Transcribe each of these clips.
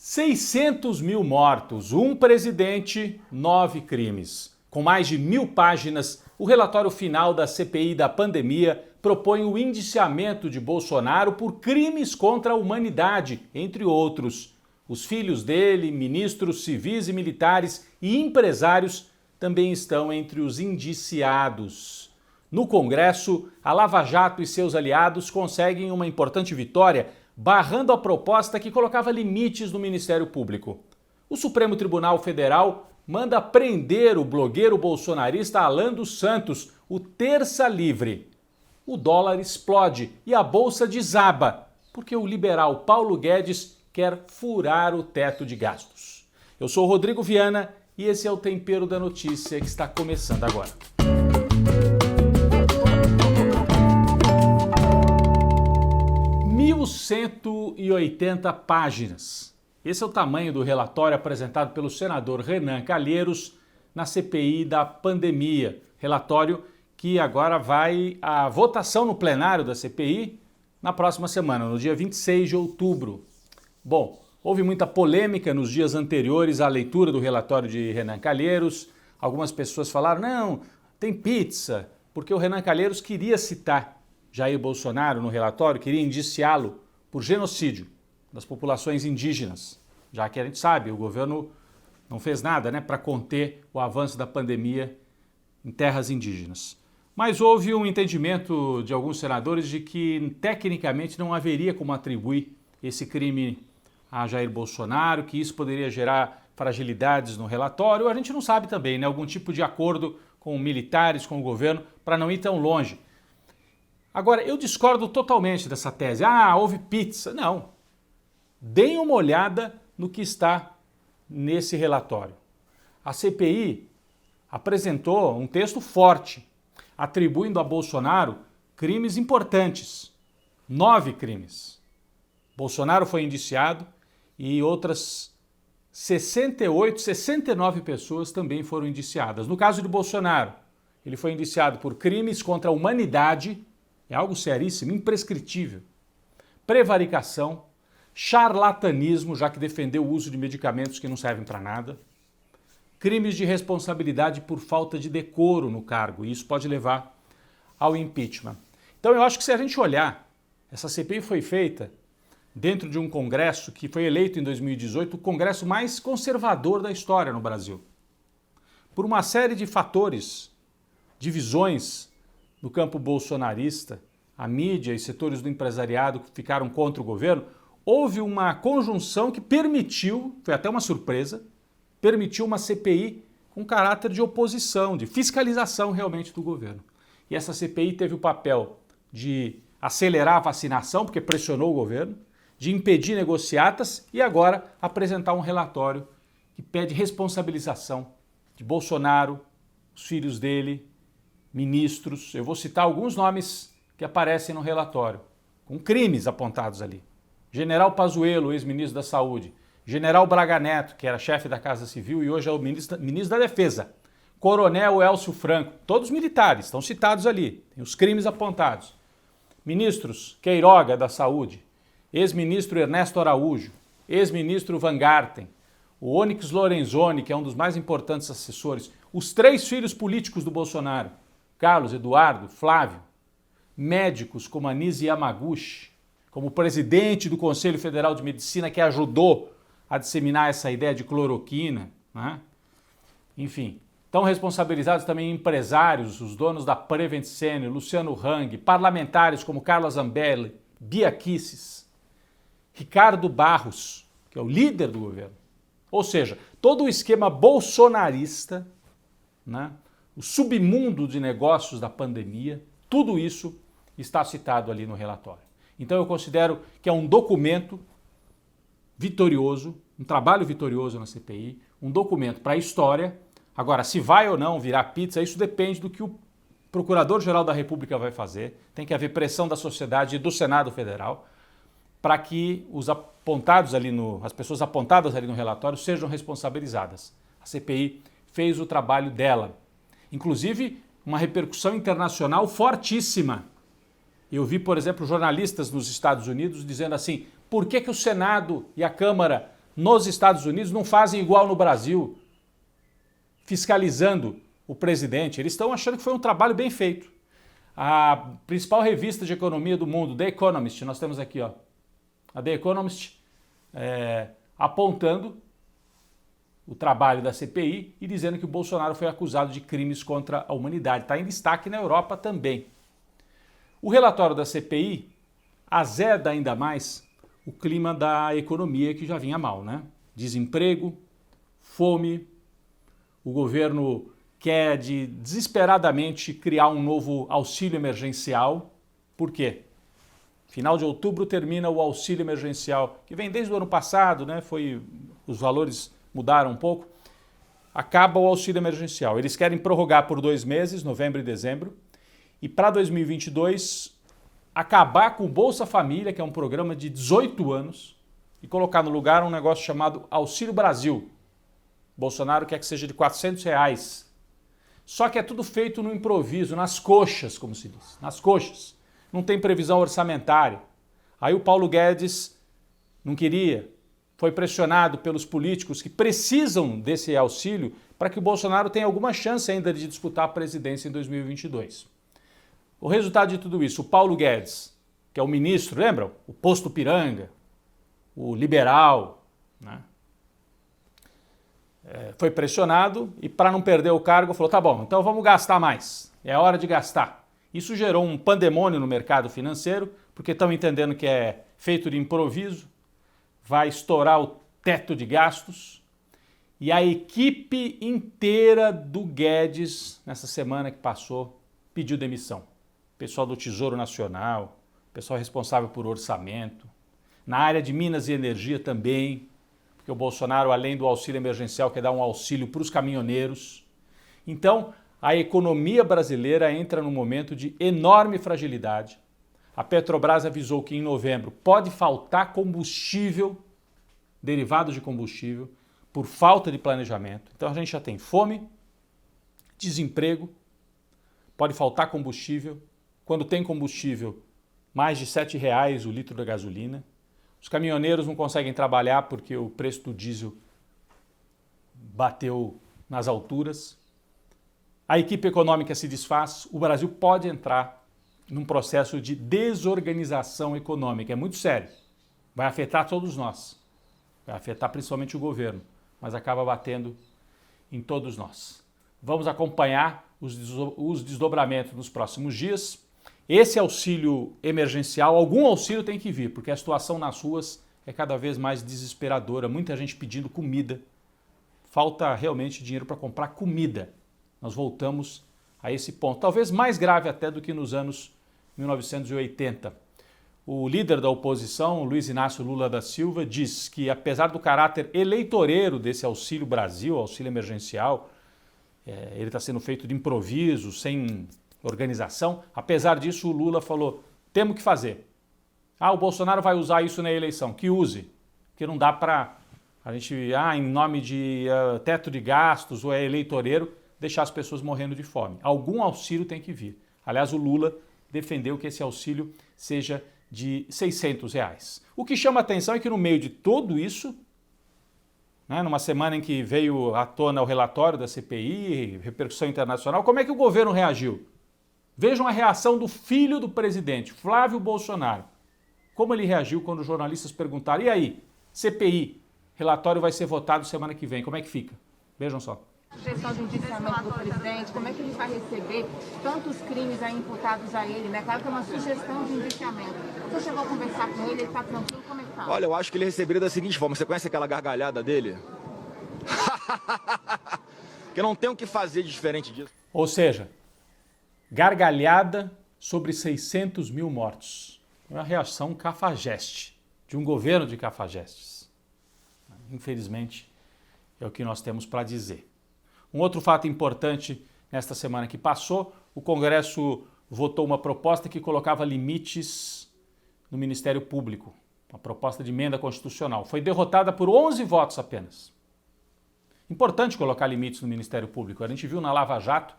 600 mil mortos, um presidente, 9 crimes. Com mais de 1000 páginas, o relatório final da CPI da pandemia propõe o indiciamento de Bolsonaro por crimes contra a humanidade, entre outros. Os filhos dele, ministros civis e militares e empresários também estão entre os indiciados. No Congresso, a Lava Jato e seus aliados conseguem uma importante vitória, barrando a proposta que colocava limites no Ministério Público. O Supremo Tribunal Federal manda prender o blogueiro bolsonarista Alan dos Santos, o Terça Livre. O dólar explode e a bolsa desaba, porque o liberal Paulo Guedes quer furar o teto de gastos. Eu sou o Rodrigo Viana e esse é o Tempero da Notícia que está começando agora. Mil 180 páginas. Esse é o tamanho do relatório apresentado pelo senador Renan Calheiros na CPI da pandemia. Relatório que agora vai à votação no plenário da CPI na próxima semana, no dia 26 de outubro. Bom, houve muita polêmica nos dias anteriores à leitura do relatório de Renan Calheiros. Algumas pessoas falaram, não, tem pizza, porque o Renan Calheiros queria citar Jair Bolsonaro no relatório, queria indiciá-lo por genocídio das populações indígenas, já que a gente sabe, o governo não fez nada, para conter o avanço da pandemia em terras indígenas. Mas houve um entendimento de alguns senadores de que tecnicamente não haveria como atribuir esse crime a Jair Bolsonaro, que isso poderia gerar fragilidades no relatório. A gente não sabe também, algum tipo de acordo com militares, com o governo, para não ir tão longe. Agora, eu discordo totalmente dessa tese. Houve pizza. Não. Deem uma olhada no que está nesse relatório. A CPI apresentou um texto forte, atribuindo a Bolsonaro crimes importantes. 9 crimes. Bolsonaro foi indiciado e outras 69 pessoas também foram indiciadas. No caso de Bolsonaro, ele foi indiciado por crimes contra a humanidade, é algo seríssimo, imprescritível, prevaricação, charlatanismo, já que defendeu o uso de medicamentos que não servem para nada, crimes de responsabilidade por falta de decoro no cargo, e isso pode levar ao impeachment. Então eu acho que se a gente olhar, essa CPI foi feita dentro de um Congresso que foi eleito em 2018 o Congresso mais conservador da história no Brasil. Por uma série de fatores, divisões no campo bolsonarista, a mídia e setores do empresariado que ficaram contra o governo, houve uma conjunção que permitiu, foi até uma surpresa, permitiu uma CPI com caráter de oposição, de fiscalização realmente do governo. E essa CPI teve o papel de acelerar a vacinação, porque pressionou o governo, de impedir negociatas e agora apresentar um relatório que pede responsabilização de Bolsonaro, os filhos dele, ministros. Eu vou citar alguns nomes que aparecem no relatório, com crimes apontados ali. General Pazuello, ex-ministro da Saúde. General Braga Neto, que era chefe da Casa Civil e hoje é o ministro da Defesa. Coronel Elcio Franco, todos militares, estão citados ali, tem os crimes apontados. Ministros Queiroga, da Saúde. Ex-ministro Ernesto Araújo, ex-ministro Van Garten, o Onyx Lorenzoni, que é um dos mais importantes assessores, os 3 filhos políticos do Bolsonaro, Carlos, Eduardo, Flávio, médicos como Anise Yamaguchi, como o presidente do Conselho Federal de Medicina que ajudou a disseminar essa ideia de cloroquina, Enfim, estão responsabilizados também empresários, os donos da Prevent Senior, Luciano Hang, parlamentares como Carla Zambelli, Bia Kicis, Ricardo Barros, que é o líder do governo. Ou seja, todo o esquema bolsonarista, o submundo de negócios da pandemia, tudo isso está citado ali no relatório. Então eu considero que é um documento vitorioso, um trabalho vitorioso na CPI, um documento para a história. Agora, se vai ou não virar pizza, isso depende do que o Procurador-Geral da República vai fazer. Tem que haver pressão da sociedade e do Senado Federal para que as pessoas apontadas ali no relatório sejam responsabilizadas. A CPI fez o trabalho dela. Inclusive, uma repercussão internacional fortíssima. Eu vi, por exemplo, jornalistas nos Estados Unidos dizendo assim, por que o Senado e a Câmara nos Estados Unidos não fazem igual no Brasil, fiscalizando o presidente. Eles estão achando que foi um trabalho bem feito. A principal revista de economia do mundo, The Economist, nós temos aqui, ó, a The Economist, apontando o trabalho da CPI e dizendo que o Bolsonaro foi acusado de crimes contra a humanidade. Está em destaque na Europa também. O relatório da CPI azeda ainda mais o clima da economia que já vinha mal, né? Desemprego, fome, o governo quer desesperadamente criar um novo auxílio emergencial. Por quê? Final de outubro termina o auxílio emergencial, que vem desde o ano passado, né? Os valores mudaram um pouco. Acaba o auxílio emergencial. Eles querem prorrogar por 2 meses, novembro e dezembro, e para 2022 acabar com o Bolsa Família, que é um programa de 18 anos, e colocar no lugar um negócio chamado Auxílio Brasil. Bolsonaro quer que seja de R$400. Só que é tudo feito no improviso, nas coxas, como se diz, nas coxas. Não tem previsão orçamentária. Aí o Paulo Guedes não queria, foi pressionado pelos políticos que precisam desse auxílio para que o Bolsonaro tenha alguma chance ainda de disputar a presidência em 2022. O resultado de tudo isso, o Paulo Guedes, que é o ministro, lembram? O posto piranga, o liberal, né? Foi pressionado e, para não perder o cargo, falou, tá bom, então vamos gastar mais, é hora de gastar. Isso gerou um pandemônio no mercado financeiro, porque estão entendendo que é feito de improviso, vai estourar o teto de gastos, e a equipe inteira do Guedes, nessa semana que passou, pediu demissão. Pessoal do Tesouro Nacional, pessoal responsável por orçamento, na área de Minas e Energia também, porque o Bolsonaro, além do auxílio emergencial, quer dar um auxílio para os caminhoneiros. Então, a economia brasileira entra num momento de enorme fragilidade. A Petrobras avisou que em novembro pode faltar combustível, derivado de combustível, por falta de planejamento. Então a gente já tem fome, desemprego, pode faltar combustível. Quando tem combustível, mais de R$7 o litro da gasolina. Os caminhoneiros não conseguem trabalhar porque o preço do diesel bateu nas alturas. A equipe econômica se desfaz. O Brasil pode entrar num processo de desorganização econômica. É muito sério. Vai afetar todos nós. Vai afetar principalmente o governo, mas acaba batendo em todos nós. Vamos acompanhar os desdobramentos nos próximos dias. Esse auxílio emergencial, algum auxílio tem que vir, porque a situação nas ruas é cada vez mais desesperadora. Muita gente pedindo comida. Falta realmente dinheiro para comprar comida. Nós voltamos a esse ponto, talvez mais grave até do que nos anos 1980. O líder da oposição, Luiz Inácio Lula da Silva, diz que apesar do caráter eleitoreiro desse Auxílio Brasil, auxílio emergencial, ele está sendo feito de improviso, sem organização. Apesar disso, o Lula falou, temos que fazer. O Bolsonaro vai usar isso na eleição, que use, porque não dá para a gente, em nome de teto de gastos ou eleitoreiro, deixar as pessoas morrendo de fome. Algum auxílio tem que vir. Aliás, o Lula defendeu que esse auxílio seja de R$600. O que chama a atenção é que no meio de tudo isso, né, numa semana em que veio à tona o relatório da CPI, repercussão internacional, como é que o governo reagiu? Vejam a reação do filho do presidente, Flávio Bolsonaro. Como ele reagiu quando os jornalistas perguntaram, e aí, CPI, relatório vai ser votado semana que vem, como é que fica? Vejam só. Sugestão de indiciamento do presidente, como é que ele vai receber tantos crimes aí imputados a ele, né? Claro que é uma sugestão de indiciamento. Você chegou a conversar com ele está tranquilo, como é que tá? Olha, eu acho que ele receberia da seguinte forma, você conhece aquela gargalhada dele? Que não tem o que fazer de diferente disso. Ou seja, gargalhada sobre 600 mil mortos. É uma reação cafajeste, de um governo de cafajestes. Infelizmente, é o que nós temos para dizer. Um outro fato importante nesta semana que passou, o Congresso votou uma proposta que colocava limites no Ministério Público, uma proposta de emenda constitucional. Foi derrotada por 11 votos apenas. Importante colocar limites no Ministério Público. A gente viu na Lava Jato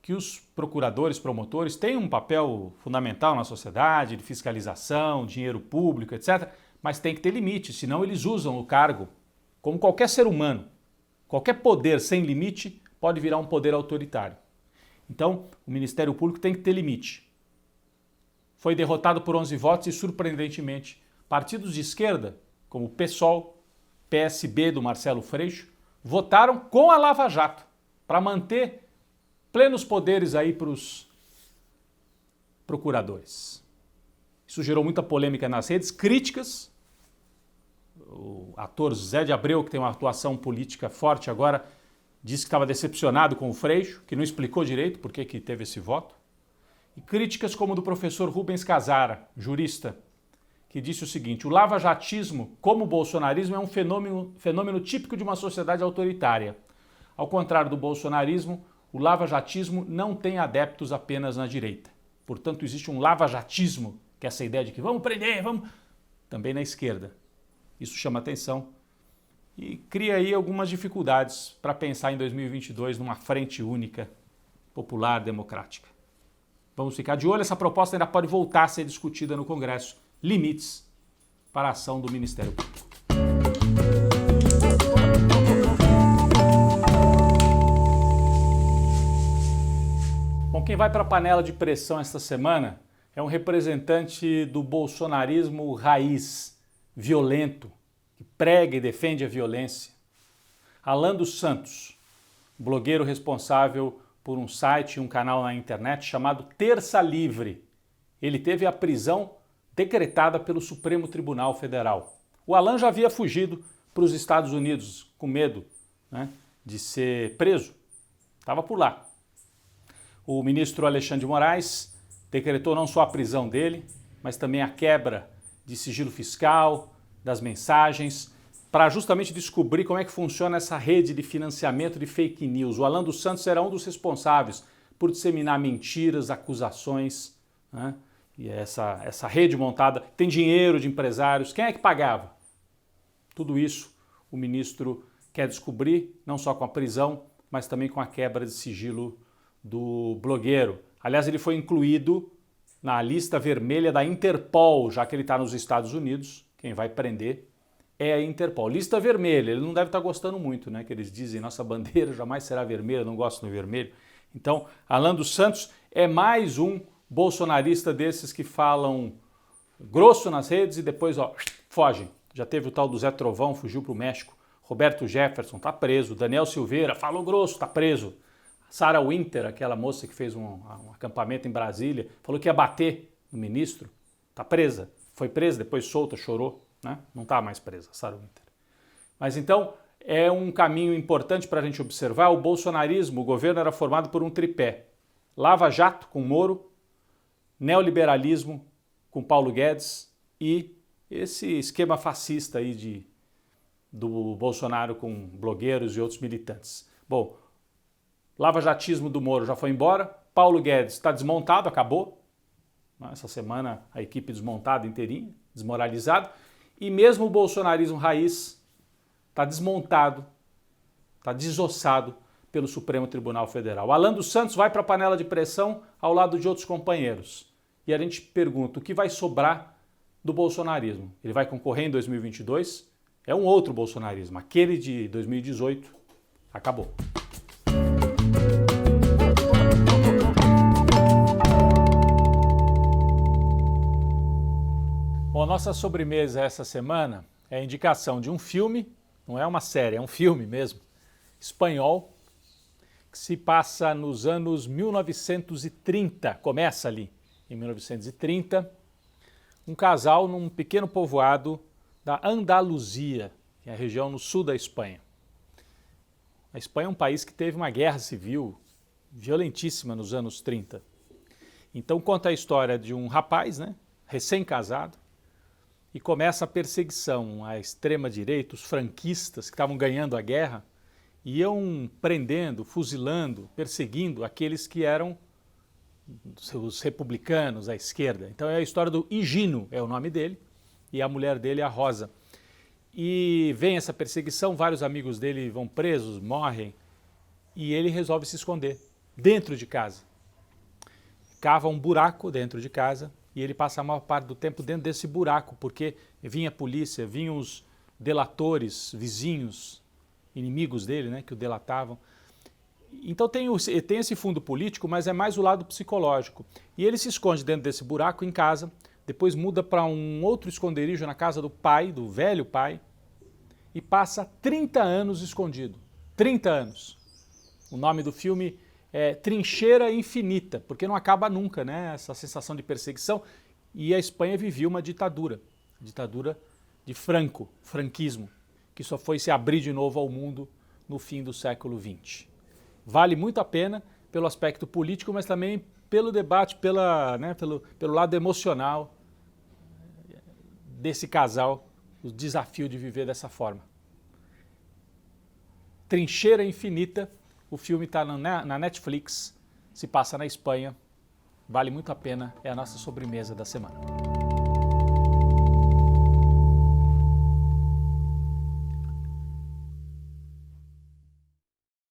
que os procuradores, promotores têm um papel fundamental na sociedade, de fiscalização, dinheiro público, etc., mas tem que ter limite, senão eles usam o cargo como qualquer ser humano. Qualquer poder sem limite pode virar um poder autoritário. Então, o Ministério Público tem que ter limite. Foi derrotado por 11 votos e, surpreendentemente, partidos de esquerda, como o PSOL, PSB do Marcelo Freixo, votaram com a Lava Jato para manter plenos poderes aí para os procuradores. Isso gerou muita polêmica nas redes, críticas. O ator Zé de Abreu, que tem uma atuação política forte agora, disse que estava decepcionado com o Freixo, que não explicou direito por que teve esse voto. E críticas como do professor Rubens Casara, jurista, que disse o seguinte: o lavajatismo, como o bolsonarismo, é um fenômeno típico de uma sociedade autoritária. Ao contrário do bolsonarismo, o lavajatismo não tem adeptos apenas na direita. Portanto, existe um lavajatismo, que é essa ideia de que vamos prender, vamos... também na esquerda. Isso chama atenção e cria aí algumas dificuldades para pensar em 2022 numa frente única, popular, democrática. Vamos ficar de olho, essa proposta ainda pode voltar a ser discutida no Congresso. Limites para a ação do Ministério Público. Bom, quem vai para a panela de pressão esta semana é um representante do bolsonarismo raiz, violento, que prega e defende a violência. Alan dos Santos, blogueiro responsável por um site e um canal na internet chamado Terça Livre. Ele teve a prisão decretada pelo Supremo Tribunal Federal. O Alan já havia fugido para os Estados Unidos com medo, né, de ser preso. Estava por lá. O ministro Alexandre de Moraes decretou não só a prisão dele, mas também a quebra de sigilo fiscal, das mensagens, para justamente descobrir como é que funciona essa rede de financiamento de fake news. O Alan dos Santos era um dos responsáveis por disseminar mentiras, acusações, né? E essa rede montada tem dinheiro de empresários. Quem é que pagava? Tudo isso o ministro quer descobrir, não só com a prisão, mas também com a quebra de sigilo do blogueiro. Aliás, ele foi incluído na lista vermelha da Interpol, já que ele está nos Estados Unidos. Quem vai prender é a Interpol. Lista vermelha, ele não deve estar gostando muito, né? Que eles dizem, nossa bandeira jamais será vermelha, não gosto do vermelho. Então, Alan dos Santos é mais um bolsonarista desses que falam grosso nas redes e depois fogem. Já teve o tal do Zé Trovão, fugiu para o México. Roberto Jefferson está preso. Daniel Silveira falou grosso, está preso. Sarah Winter, aquela moça que fez um acampamento em Brasília, falou que ia bater no ministro, está presa. Foi presa, depois solta, chorou, né? Não está mais presa, Sarah Winter. Mas então é um caminho importante para a gente observar. O bolsonarismo, o governo era formado por um tripé. Lava Jato com Moro, neoliberalismo com Paulo Guedes e esse esquema fascista aí do Bolsonaro com blogueiros e outros militantes. Bom, lavajatismo do Moro já foi embora, Paulo Guedes está desmontado, acabou. Essa semana a equipe desmontada inteirinha, desmoralizado. E mesmo o bolsonarismo raiz está desmontado, está desossado pelo Supremo Tribunal Federal. Alan dos Santos vai para a panela de pressão ao lado de outros companheiros. E a gente pergunta, o que vai sobrar do bolsonarismo? Ele vai concorrer em 2022? É um outro bolsonarismo. Aquele de 2018 acabou. Bom, a nossa sobremesa essa semana é a indicação de um filme, não é uma série, é um filme mesmo, espanhol, que se passa nos anos 1930, começa ali em 1930, um casal num pequeno povoado da Andaluzia, que é a região no sul da Espanha. A Espanha é um país que teve uma guerra civil violentíssima nos anos 30. Então conta a história de um rapaz, né, recém-casado, e começa a perseguição à extrema-direita, os franquistas que estavam ganhando a guerra, iam prendendo, fuzilando, perseguindo aqueles que eram os republicanos, a esquerda. Então é a história do Higino, é o nome dele, e a mulher dele é a Rosa. E vem essa perseguição, vários amigos dele vão presos, morrem, e ele resolve se esconder dentro de casa. Cava um buraco dentro de casa, e ele passa a maior parte do tempo dentro desse buraco, porque vinha a polícia, vinham os delatores, vizinhos, inimigos dele, né, que o delatavam. Então tem esse fundo político, mas é mais o lado psicológico. E ele se esconde dentro desse buraco em casa, depois muda para um outro esconderijo na casa do pai, do velho pai, e passa 30 anos escondido. 30 anos. O nome do filme é Trincheira Infinita, porque não acaba nunca, né? Essa sensação de perseguição. E a Espanha vivia uma ditadura de Franco, franquismo, que só foi se abrir de novo ao mundo no fim do século XX. Vale muito a pena pelo aspecto político, mas também pelo debate, pelo lado emocional desse casal, o desafio de viver dessa forma. Trincheira Infinita, o filme está na Netflix, se passa na Espanha, vale muito a pena, é a nossa sobremesa da semana.